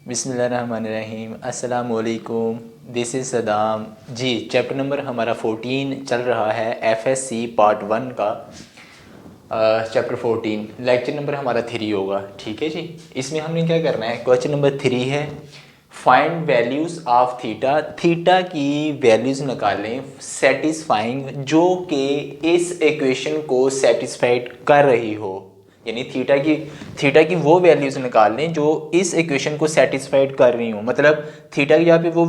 बिस्मिल्लाहिर्रहमानिर्रहीम। अस्सलाम वालेकुम। This is Saddam. जी, चैप्टर नंबर हमारा 14 चल रहा है, एफएससी पार्ट 1 का चैप्टर 14। लेक्चर नंबर हमारा 3 होगा। ठीक है जी। इसमें हमने क्या करना है, क्वेश्चन नंबर 3 है, find values of theta. Theta की वैल्यूज़ निकालें सेटिस्फाइंग, जो कि इस इक्वेशन को सेटिस्फाइड कर रही हो। यानी थीटा की वो वैल्यूज़ निकाल लें जो इस इक्वेशन को सेटिस्फाइड कर रही हो। मतलब थीटा की जगह पे वो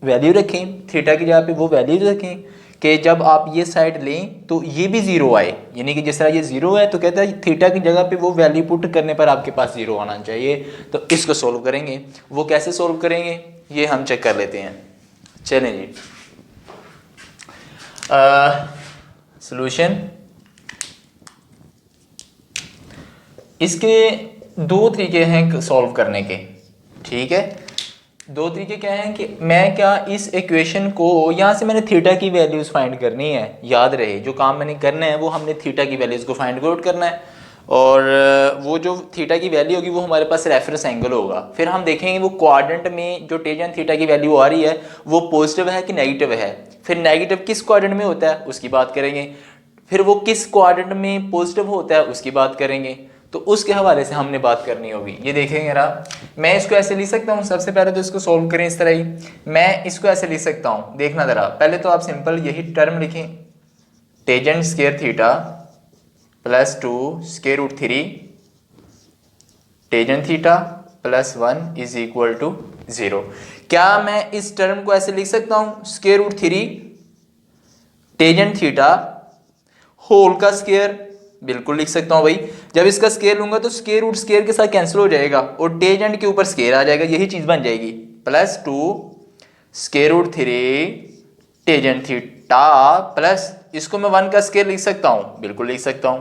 वैल्यू रखें, थीटा की जगह पे वो वैल्यूज रखें कि जब आप ये साइड लें तो ये भी ज़ीरो आए। यानी कि जिस तरह ये ज़ीरो है तो कहता है थीटा की जगह पे वो वैल्यू पुट करने पर आपके पास ज़ीरो आना चाहिए। तो इसको सोल्व करेंगे। वो कैसे सोल्व करेंगे ये हम चेक कर लेते हैं। चलें जी। सॉल्यूशन, इसके दो तरीके हैं सॉल्व करने के। ठीक है, दो तरीके क्या हैं कि मैं क्या इस इक्वेशन को यहाँ से मैंने थीटा की वैल्यूज़ फाइंड करनी है। याद रहे जो काम मैंने करना है वो हमने थीटा की वैल्यूज़ को फाइंड आउट करना है। और वो जो थीटा की वैल्यू होगी वो हमारे पास रेफरेंस एंगल होगा। फिर हम देखेंगे वो क्वाड्रेंट में जो टेंजेंट थीटा की वैल्यू आ रही है वो पॉजिटिव है कि नेगेटिव है। फिर नेगेटिव किस क्वाड्रेंट में होता है उसकी बात करेंगे। फिर वो किस क्वाड्रेंट में पॉजिटिव होता है उसकी बात करेंगे। तो उसके हवाले से हमने बात करनी होगी। ये देखेंगे ना, मैं इसको ऐसे लिख सकता हूँ। सबसे पहले तो इसको सोल्व करें इस तरह ही। मैं इसको ऐसे लिख सकता हूँ, देखना ज़रा। पहले तो आप सिंपल यही टर्म लिखें, tangent square theta plus 2 square root 3 tangent theta plus 1 is equal to 0। क्या मैं इस टर्म को ऐसे लिख सकता हूँ, square root 3 tangent theta whole का स्क्वायर? बिल्कुल लिख सकता हूं भाई। जब इसका स्क्वायर लूंगा तो स्क्वायर रूट स्क्वायर के साथ कैंसिल हो जाएगा और टेंजेंट के ऊपर स्क्वायर आ जाएगा, यही चीज बन जाएगी। Plus 2 square root 3 tangent theta plus, इसको मैं 1 का स्क्वायर लिख सकता हूं, बिल्कुल लिख सकता हूं।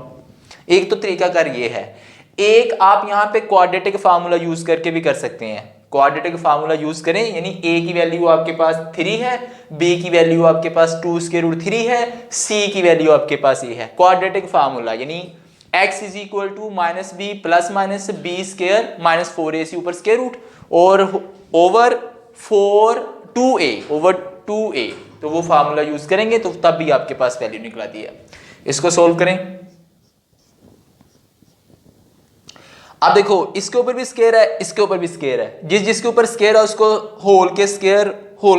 एक तो तरीकाकार ये है। एक आप यहां पे क्वाड्रेटिक फार्मूला यूज करके भी कर सकते हैं। क्वाड्रेटिक फार्मूला यूज करें, यानी ए की वैल्यू आपके पास 3 है, बी की वैल्यू आपके पास 2 स्क्वायर रूट 3 है, सी की वैल्यू आपके पास ये है। क्वाड्रेटिक फार्मूला यानी x is equal to minus b plus minus b square minus 4ac ऊपर स्क्वायर रूट और ओवर 2a ओवर 2a। तो वो फार्मूला यूज करेंगे तो तब भी आपके पास वैल्यू निकल आती है। इसको सोल्व करें। अब देखो इसके ऊपर भी स्क्वायर है, इसके ऊपर भी स्क्वायर है। जिसके ऊपर स्क्वायर है उसको होल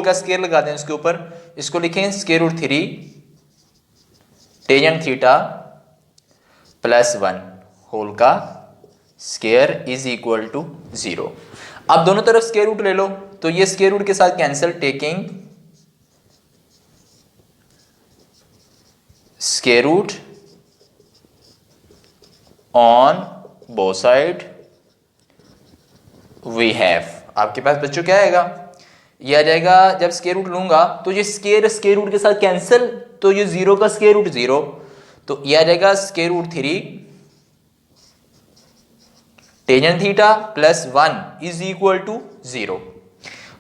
का स्क्वायर लगा दें उसके ऊपर। इसको लिखें square root 3 tangent theta plus 1 whole का स्क्वायर इज इक्वल टू 0। अब दोनों तरफ स्क्वायर रूट ले लो तो ये स्क्वायर रूट के साथ cancel, taking square root on both side we have. आपके पास बच्चों क्या आएगा, ये आ जाएगा। जब स्क्वायर रूट लूंगा तो ये स्क्वायर रूट के साथ कैंसिल, तो ये 0 का स्क्वायर रूट 0, तो ये आ जाएगा square root 3 tangent theta plus 1 is equal to 0।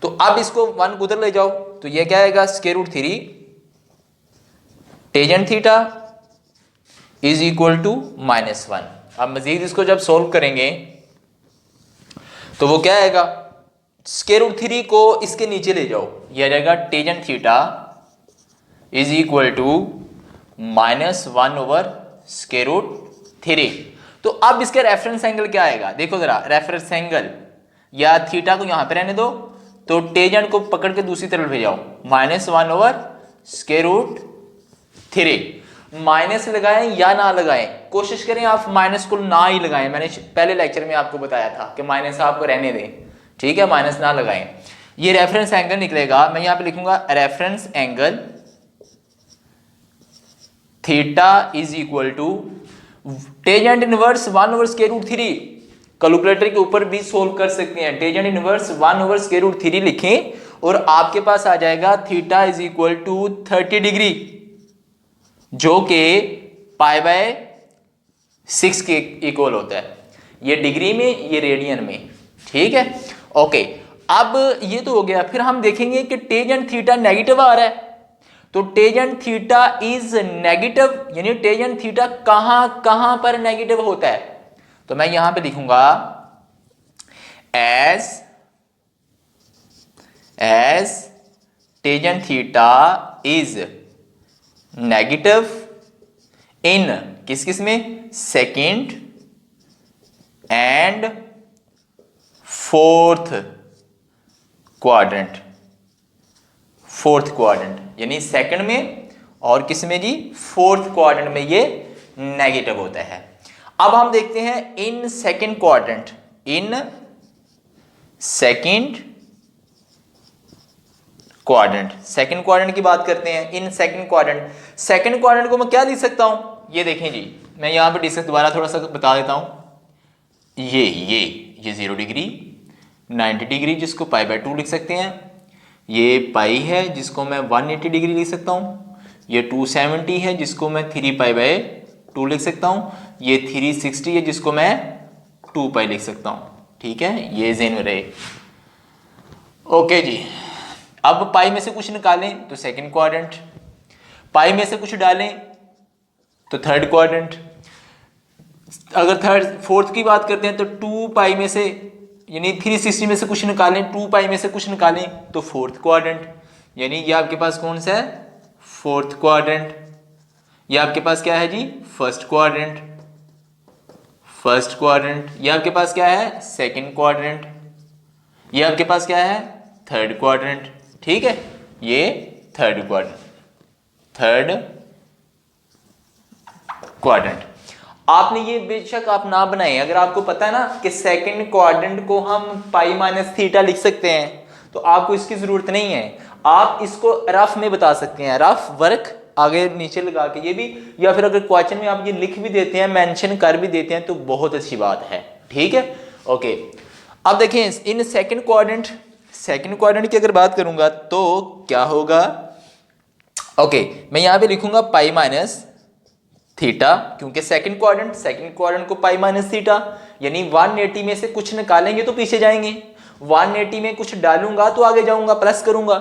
तो अब इसको 1 उधर ले जाओ तो ये क्या आएगा, square root 3 tangent theta is equal to -1। अब मजीद इसको जब सोल्व करेंगे तो वो क्या आएगा, स्क्वायर रूट 3 को इसके नीचे ले जाओ, ये आ जाएगा tangent theta is equal to -1 over square root 3। तो अब इसका रेफरेंस एंगल क्या आएगा, देखो जरा। रेफरेंस एंगल, या थीटा को यहां पे रहने दो तो टेंजेंट को पकड़ के दूसरी तरफ ले जाओ, -1 ओवर स्क्वायर रूट 3। माइनस लगाएं या ना लगाएं, कोशिश करें आप माइनस को ना ही लगाएं। मैंने पहले लेक्चर में आपको बताया था कि माइनस आपको रहने दें, ठीक है, माइनस ना लगाएं। ये रेफरेंस एंगल निकलेगा। मैं यहां पे लिखूंगा reference angle theta is equal to tangent inverse 1 over square root 3। Calculator के ऊपर भी सोल्व कर सकते हैं। Tangent inverse 1 over square root 3 लिखें और आपके पास आ जाएगा theta is equal to 30 degree, जो कि π/6 के इक्वल होता है। ये डिग्री में, ये रेडियन में, ठीक है। ओके, अब ये तो हो गया। फिर हम देखेंगे कि टेंजेंट थीटा नेगेटिव आ रहा है, तो टेंजेंट थीटा इज नेगेटिव, यानी टेंजेंट थीटा कहां पर नेगेटिव होता है। तो मैं यहां पे लिखूंगा as as tangent theta is negative in किस किस में, second and fourth quadrant. Fourth quadrant यानी सेकंड में और किस में जी, फोर्थ क्वाड्रेंट में ये नेगेटिव होता है। अब हम देखते हैं in second quadrant, in second quadrant, second quadrant की बात करते हैं। In second quadrant, second quadrant को मैं क्या लिख सकता हूं, ये देखें जी, मैं यहां पे डिस्कस दोबारा थोड़ा सा बता देता हूं। ये 0 डिग्री, 90 डिग्री जिसको पाई बाय 2 लिख सकते हैं, ये पाई है जिसको मैं 180 डिग्री लिख सकता हूं, ये 270 है जिसको मैं 3 पाई बाय 2 लिख सकता हूं, ये 360 है जिसको मैं 2 पाई लिख सकता हूं। ठीक है, ये ज़हन में रहे। ओके जी, अब पाई में से कुछ निकालें तो सेकंड क्वाड्रेंट, पाई में से कुछ डालें तो थर्ड क्वाड्रेंट। अगर फोर्थ की बात करते हैं तो 2 पाई में से यानी 360 में से कुछ निकालें, 2 पाई में से कुछ निकालें तो फोर्थ क्वाड्रेंट, यानी ये आपके पास कौन सा है, फोर्थ क्वाड्रेंट। ये आपके पास क्या है जी, फर्स्ट क्वाड्रेंट, फर्स्ट क्वाड्रेंट। ये आपके पास क्या है, सेकंड क्वाड्रेंट। ये आपके पास क्या है, थर्ड क्वाड्रेंट। ठीक है, ये थर्ड क्वाड्रेंट, थर्ड क्वाड्रेंट। आपने ये बेशक आप ना बनाए, अगर आपको पता है ना कि सेकंड क्वाड्रेंट को हम पाई माइनस थीटा लिख सकते हैं तो आपको इसकी जरूरत नहीं है। आप इसको रफ में बता सकते हैं, रफ वर्क आगे नीचे लगा के ये भी, या फिर अगर क्वेश्चन में आप ये लिख भी देते हैं, मेंशन कर भी देते हैं तो बहुत अच्छी बात है। ठीक है, ओके। अब देखें in second quadrant, second quadrant की अगर बात करूंगा तो क्या होगा, ओके मैं यहां पे लिखूंगा पाई माइनस थीटा, क्योंकि सेकंड क्वाड्रेंट को पाई माइनस थीटा, यानी 180 में से कुछ निकालेंगे तो पीछे जाएंगे, 180 में कुछ डालूंगा तो आगे जाऊंगा, प्लस करूंगा,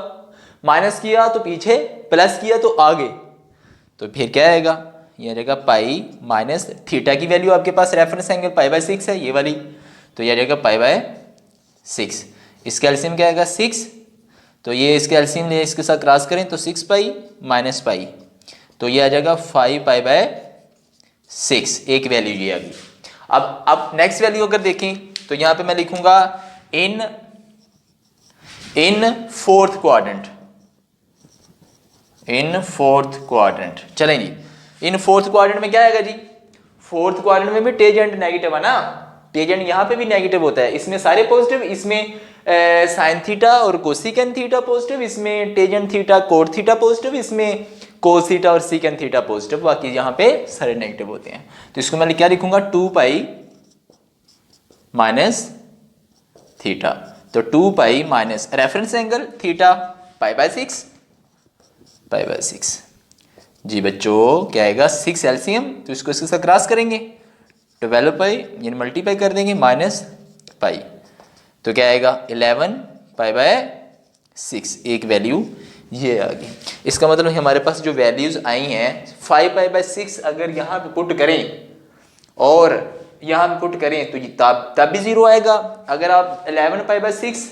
माइनस किया तो पीछे, प्लस किया तो आगे, तो फिर क्या आएगा, ये रहेगा पाई माइनस थीटा की वैल्यू आपके पास रेफरेंस एंगल पाई बाय 6 है ये वाली, तो ये रहेगा पाई बाय 6। इसका एलसीएम क्या आएगा 6, तो ये इसके एलसीएम ले इसके साथ क्रॉस करें तो 6 पाई माइनस पाई, तो ये आ जाएगा 5 पाई बाय 6, एक वैल्यू ये आ गई। अब नेक्स्ट वैल्यू अगर देखें तो यहां पे मैं लिखूंगा in fourth quadrant, in fourth quadrant. चलें जी, इन फोर्थ क्वाड्रेंट में क्या आएगा जी, फोर्थ क्वाड्रेंट में भी टेंजेंट नेगेटिव है ना, टेंजेंट यहां पे भी नेगेटिव होता है, इसमें सारे पॉजिटिव, इसमें साइन थीटा और कोसिकेन थीटा पॉजिटिव, इसमें tangent theta cot theta positive, इसमें कोस थीटा और सीकेन थीटा पॉजिटिव, बाकी यहाँ पे सारे नेगेटिव होते हैं। तो इसको मैं क्या लिखूंगा 2 पाई माइनस थीटा, तो 2 pi minus reference angle theta pi by 6, pi by 6 जी बच्चों, क्या आएगा 6 एलसीएम, तो इसको इसके साथ क्रॉस करेंगे 12 पाई यानी मल्टीप्लाई कर देंगे माइनस पाई, तो क्या आएगा 11 पाई बाय 6, एक वैल्यू ये आ गई। इसका मतलब हमारे पास जो वैल्यूज आई हैं 5 पाई बाय 6 अगर यहाँ पे पुट करें और यहाँ पे पुट करें तो ये तब भी 0 आएगा। अगर आप 11 पाई बाय 6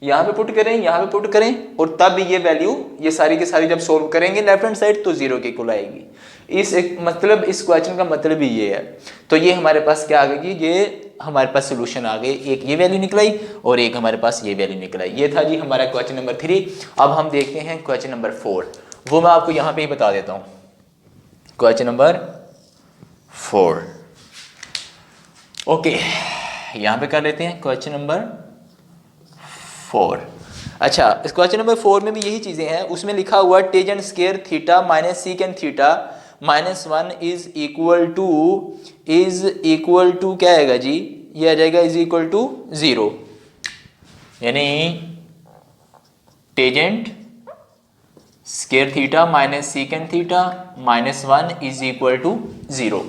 यहाँ पे पुट करें, यहाँ पे पुट करें और तब ये वैल्यू, ये सारी की सारी जब सोल्व करेंगे लेफ्ट हैंड साइड तो 0 के इक्वल आएगी। इस क्वेश्चन का मतलब ही ये है। तो ये हमारे पास क्या आ गई, ये हमारे पास सोल्यूशन आ गए, एक ये वैल्यू निकलाई और एक हमारे पास ये वैल्यू निकलाई। ये था जी हमारा क्वेश्चन नंबर 3। अब हम देखते हैं क्वेश्चन नंबर 4, वो मैं आपको यहाँ पे ही बता देता हूँ। क्वेश्चन नंबर 4, ओके यहाँ पे कर लेते हैं क्वेश्चन नंबर 4। अच्छा, इस क्वेश्चन नंबर 4 में भी यही चीजें हैं, उसमें लिखा हुआ tangent square theta minus secant theta minus 1 is equal to क्या आएगा जी, ये आ जाएगा इज इक्वल टू 0, यानी tangent square theta minus secant theta minus 1 is equal to 0।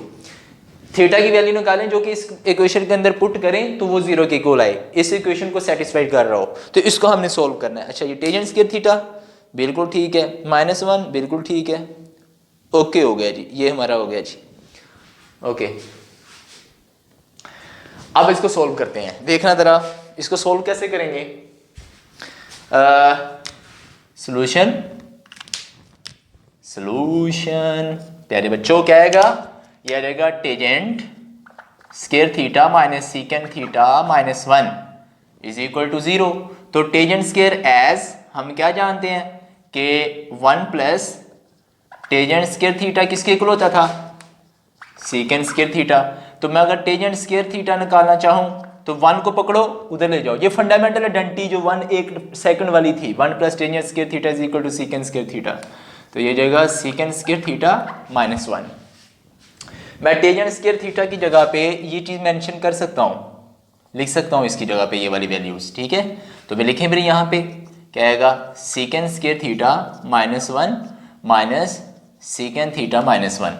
Theta की वैल्यू निकालें जो कि इस इक्वेशन के अंदर पुट करें तो वो 0 के इक्वल आए, इस इक्वेशन को सेटिस्फाइड कर रहा हो, तो इसको हमने सोल्व करना है। अच्छा, ये टेंजेंट स्क्वायर थीटा बिल्कुल ठीक है, माइनस 1 बिल्कुल ठीक है, ओके हो गया जी, ये हमारा हो गया जी, ओके। अब इसको सोल्व करते हैं, देखना जरा इसको सोल्व कैसे करेंगे। सॉल्यूशन प्यारे बच्चों क्या आएगा, ये आ जाएगा tangent square theta minus secant theta minus 1 is equal to 0। तो टेजेंट स्केयर एज हम क्या जानते हैं कि 1 प्लस टेजेंट स्केयर थीटा किसके इक्वल होता था, सीकेंट स्केयर थीटा। तो मैं अगर टेजेंट स्केयर थीटा निकालना चाहूं तो 1 को पकड़ो उधर ले जाओ, ये फंडामेंटल आइडेंटिटी जो 1 एक सेकंड वाली थी, 1 plus tangent square theta is equal to secant square theta. तो ये जाएगा सीकेंट स्केयर थीटा माइनस 1। मैं टेजेंट स्केयर थीटा की जगह पे ये चीज मेंशन कर सकता हूं, लिख सकता हूं इसकी जगह पे ये वाली वैल्यूज, ठीक है। तो मैं लिखें फिर यहाँ पे क्या आएगा, secant square theta minus 1 minus secant theta minus 1।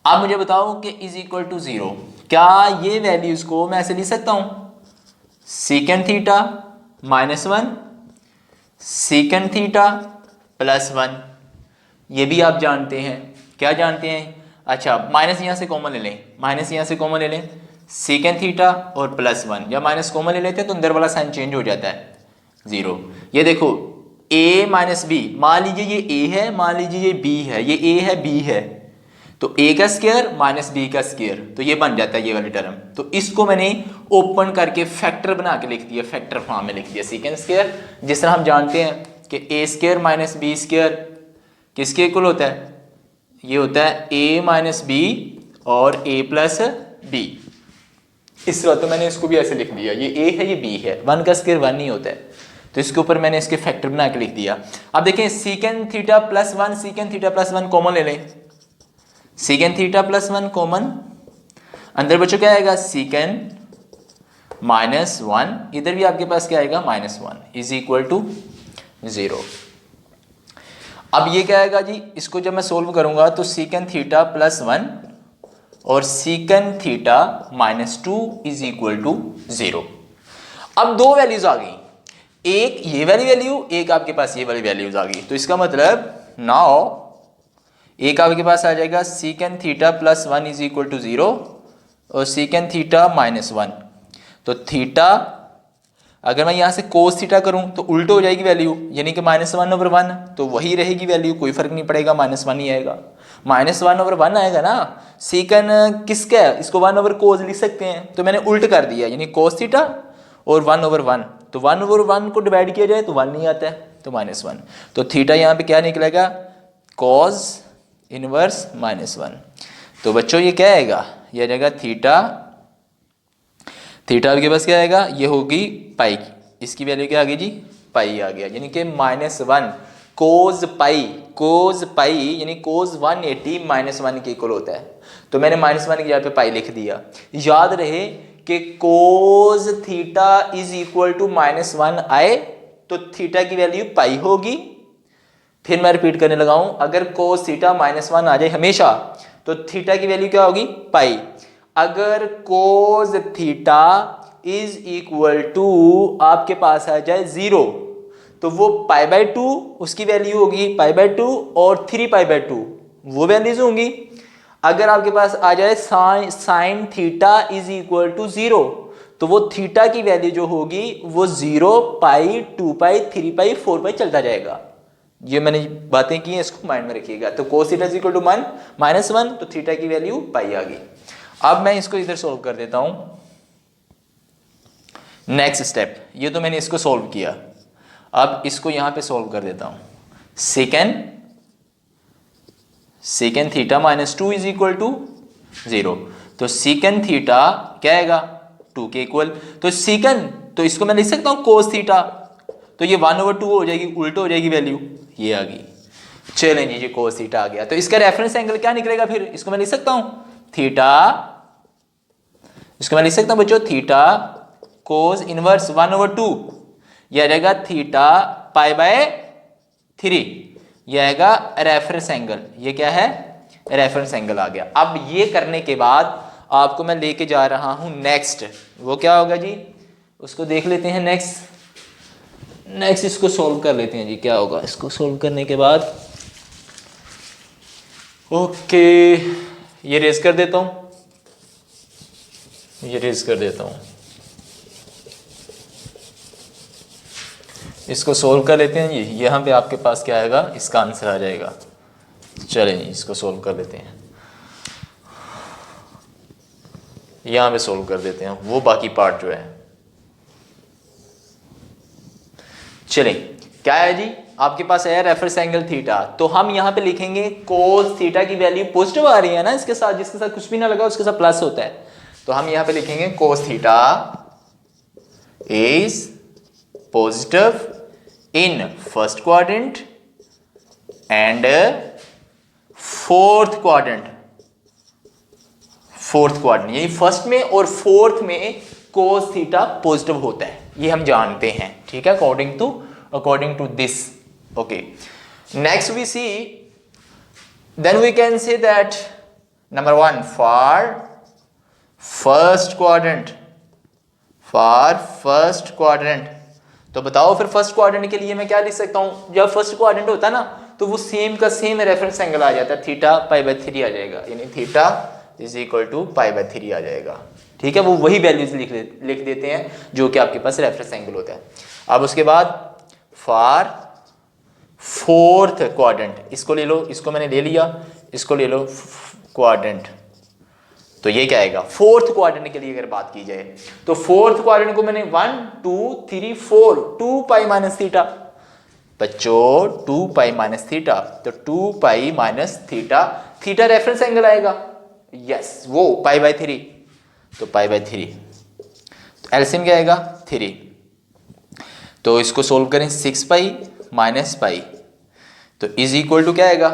अब मुझे बताओ कि इज इक्वल टू 0, क्या ये वैल्यूज को मैं ऐसे लिख सकता हूं, secant theta minus 1 secant theta plus 1। ये भी आप जानते हैं, क्या जानते हैं, अच्छा माइनस यहाँ से कॉमन ले लें, माइनस यहाँ से कॉमन ले लें, सीकेंट थीटा और प्लस 1, जब माइनस कॉमन ले लेते हैं तो अंदर वाला साइन चेंज हो जाता है 0। ये देखो a माइनस बी, मान लीजिए ये a है, मान लीजिए ये b है, ये a है b है, तो a का स्क्वायर माइनस b का स्क्वायर, तो ये बन जाता है ये वाली टर्म। तो इसको मैंने ओपन करके फैक्टर बना के लिख दिया, फैक्टर फॉर्म में लिख दिया सीकेंट स्क्वायर। जिस तरह हम जानते हैं कि a square minus b square किसके इक्वल होता है, ये होता है a माइनस b और a प्लस b। इस तरह तो मैंने इसको भी ऐसे लिख दिया, ये a है ये b है, 1 का स्क्वायर 1 नहीं होता है, तो इसके ऊपर मैंने इसके फैक्टर बना के लिख दिया। अब देखें secant theta plus 1 secant theta plus 1 common ले लें, सीकेंट थीटा प्लस 1 कॉमन, अंदर बच्चों क्या आएगा सीकेंट माइनस 1, इधर भी आपके पास क्या आएगा माइनस 1 इज इक्वल टू 0। अब ये क्या आएगा जी, इसको जब मैं सोल्व करूंगा तो सीकेंट थीटा प्लस 1 और secant theta minus 2 is equal to 0। अब दो वैल्यूज आ गई, एक ये वाली वैल्यू, एक आपके पास ये वाली वैल्यूज आ गई। तो इसका मतलब नाउ एक आपके पास आ जाएगा secant theta plus 1 is equal to 0 और सीकेंट थीटा माइनस 1। तो थीटा अगर मैं यहाँ से कोस थीटा करूँ तो उल्टो हो जाएगी वैल्यू, यानी कि माइनस 1 ओवर 1, तो वही रहेगी वैल्यू, कोई फर्क नहीं पड़ेगा, माइनस 1 ही आएगा, माइनस 1 ओवर 1 आएगा ना। सीकेंट किसका है, इसको 1 ओवर कोस लिख सकते हैं, तो मैंने उल्ट कर दिया, यानी कोस थीटा और 1 ओवर 1, तो 1 ओवर 1 को डिवाइड किया जाए तो 1 नहीं आता है, तो माइनस 1। तो थीटा यहाँ पे क्या निकलेगा, कॉस इनवर्स माइनस 1। तो बच्चों ये क्या आएगा, ये आ जाएगा थीटा, थीटा के पास क्या आएगा, ये होगी पाई की, इसकी वैल्यू क्या आ गई जी, पाई आ गया, यानी कि माइनस 1 कोज पाई यानी कोज 180 माइनस 1 के इक्वल होता है। तो मैंने माइनस 1 की जगह पे पाई लिख दिया। याद रहे कि cos theta is equal to minus 1 आए तो थीटा की वैल्यू पाई होगी। फिर मैं रिपीट करने लगा हूं, अगर कोस थीटा माइनस 1 आ जाए हमेशा तो थीटा की वैल्यू क्या होगी, पाई। अगर cos theta is equal to आपके पास आ जाए 0 तो वो पाई बाय 2 उसकी वैल्यू होगी, पाई बाय 2 और 3 पाई बाय 2 वो वैल्यूज होंगी। अगर आपके पास आ जाए sine theta is equal to 0 तो वो थीटा की वैल्यू जो होगी वो 0 पाई 2 पाई 3 पाई 4 पाई चलता जाएगा। ये मैंने बातें की हैं, इसको माइंड में रखिएगा। तो cos theta is equal to minus 1 तो थीटा की वैल्यू पाई आ गई। अब मैं इसको इधर सोल्व कर देता हूं। नेक्स्ट स्टेप, ये तो मैंने इसको सोल्व किया, अब इसको यहां पे सोल्व कर देता हूं। Second theta minus 2 is equal to 0, तो सेकेंड थीटा क्या आएगा 2 के इक्वल। तो सेकेंड तो इसको मैं लिख सकता हूं कोस थीटा, तो ये 1/2 हो जाएगी, उल्टो हो जाएगी वैल्यू, ये आ गई। चलें जी, ये कोस थीटा आ गया। तो इसका रेफरेंस एंगल क्या निकलेगा, फिर इसको मैं लिख सकता हूं थीटा, इसको मैं लिख सकता हूं बच्चों थीटा कोस इनवर्स 1/2, यह आ जाएगा थीटा पाई बाय 3, यह आएगा रेफरेंस एंगल। ये क्या है, रेफरेंस एंगल आ गया। अब ये करने के बाद आपको मैं लेके जा रहा हूं नेक्स्ट, वो क्या होगा जी, उसको देख लेते हैं। नेक्स्ट इसको सोल्व कर लेते हैं जी, क्या होगा इसको सोल्व करने के बाद। ओके, ये रेज कर देता हूं, इसको सोल्व कर लेते हैं जी। यहाँ पे आपके पास क्या आएगा, इसका आंसर आ जाएगा। चलें जी, इसको सोल्व कर लेते हैं। यहाँ पे सोल्व कर देते हैं वो बाकी पार्ट जो है। चलें, क्या है जी, आपके पास है रेफरेंस एंगल थीटा, तो हम यहाँ पे लिखेंगे कोस थीटा की वैल्यू पॉजिटिव आ रही है ना, इसके साथ, जिसके साथ कुछ भी ना लगा उसके साथ प्लस होता है, तो हम यहाँ पे लिखेंगे कोस theta is positive in first quadrant and fourth quadrant. Fourth quadrant यानी फर्स्ट में और फोर्थ में कोस थीटा पॉजिटिव होता है, ये हम जानते हैं, ठीक है, according to this. Okay, next we see, then we can say that number 1 for first quadrant, तो बताओ फिर फर्स्ट क्वाड्रेंट के लिए मैं क्या लिख सकता हूं। जब फर्स्ट क्वाड्रेंट होता है ना तो वो सेम का सेम रेफरेंस एंगल आ जाता है, थीटा π/3 आ जाएगा, यानी थीटा इज इक्वल टू π/3 आ जाएगा, ठीक है। वो वही वैल्यूज लिख देते हैं जो कि आपके पास रेफरेंस एंगल होता है। अब उसके बाद फॉर फोर्थ क्वाड्रेंट, इसको ले लो, इसको मैंने ले लिया, इसको ले लो क्वाड्रेंट, तो ये क्या आएगा फोर्थ क्वाड्रेंट के लिए अगर बात की जाए तो फोर्थ क्वाड्रेंट को मैंने 1 2 3 4 2π - थीटा, बच्चों 2π - थीटा, तो 2π - थीटा, थीटा रेफरेंस एंगल आएगा, यस वो π/3, तो π/3, तो एलसीएम क्या आएगा 3, तो इसको सोल्व करें 6π - π, तो इज इक्वल टू क्या आएगा,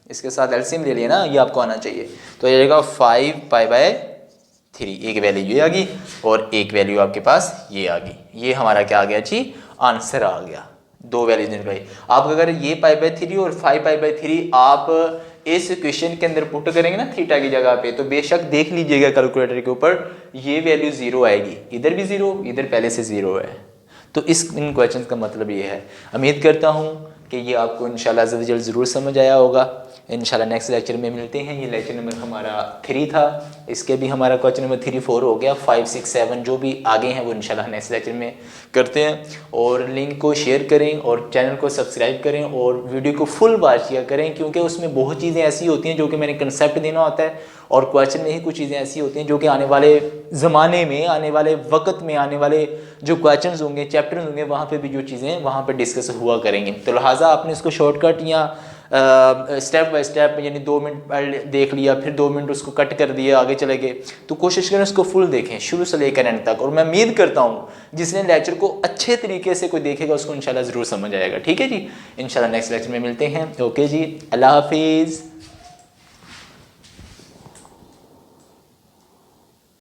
इसके साथ एलसीएम ले लिया ना, ये आपको आना चाहिए, तो ये आएगा 5π/3, एक वैल्यू ये आ गई और एक वैल्यू आपके पास ये आ गई, ये हमारा क्या आ गया जी, आंसर आ गया। दो वैल्यूज निकल गई। आप अगर ये π/3 और 5π/3 आप इस क्वेश्चन के अंदर पुट करेंगे ना थीटा की जगह पे, तो बेशक देख लीजिएगा कैलकुलेटर के ऊपर ये वैल्यू 0 आएगी, इधर भी 0, इधर पहले से 0 है, तो इन क्वेश्चन का मतलब ये है। उम्मीद करता हूँ कि ये आपको इंशाल्लाह ज़रूर समझ आया होगा। इंशाल्लाह नेक्स्ट लेक्चर में मिलते हैं। ये लेक्चर नंबर हमारा 3 था, इसके भी हमारा क्वेश्चन नंबर 3 4 हो गया, 5 6 7 जो भी आगे हैं वो इंशाल्लाह नेक्स्ट लेक्चर में करते हैं। और लिंक को शेयर करें और चैनल को सब्सक्राइब करें और वीडियो को फुल वॉच किया करें, क्योंकि उसमें बहुत चीज़ें ऐसी होती हैं जो कि मैंने कंसेप्ट देना होता है, और क्वेश्चन में ही कुछ चीज़ें ऐसी होती हैं जो कि आने वाले ज़माने में, आने वाले वक्त में, आने वाले जो क्वेश्चन होंगे, चैप्टर्स होंगे, वहाँ पे भी जो चीज़ें वहाँ पे डिस्कस हुआ करेंगे। तो लिहाजा आपने इसको शॉर्टकट या स्टेप बाय स्टेप, यानी 2 मिनट देख लिया, फिर 2 मिनट उसको कट कर दिया, आगे चले गए, तो कोशिश करें उसको फुल देखें शुरू से लेकर एंड तक। और मैं उम्मीद करता हूँ जिसने लेक्चर को अच्छे तरीके से कोई देखेगा उसको इंशाल्लाह ज़रूर समझ आएगा। ठीक है जी, इंशाल्लाह नेक्स्ट लेक्चर में मिलते हैं। ओके जी, अल्लाह हाफिज़।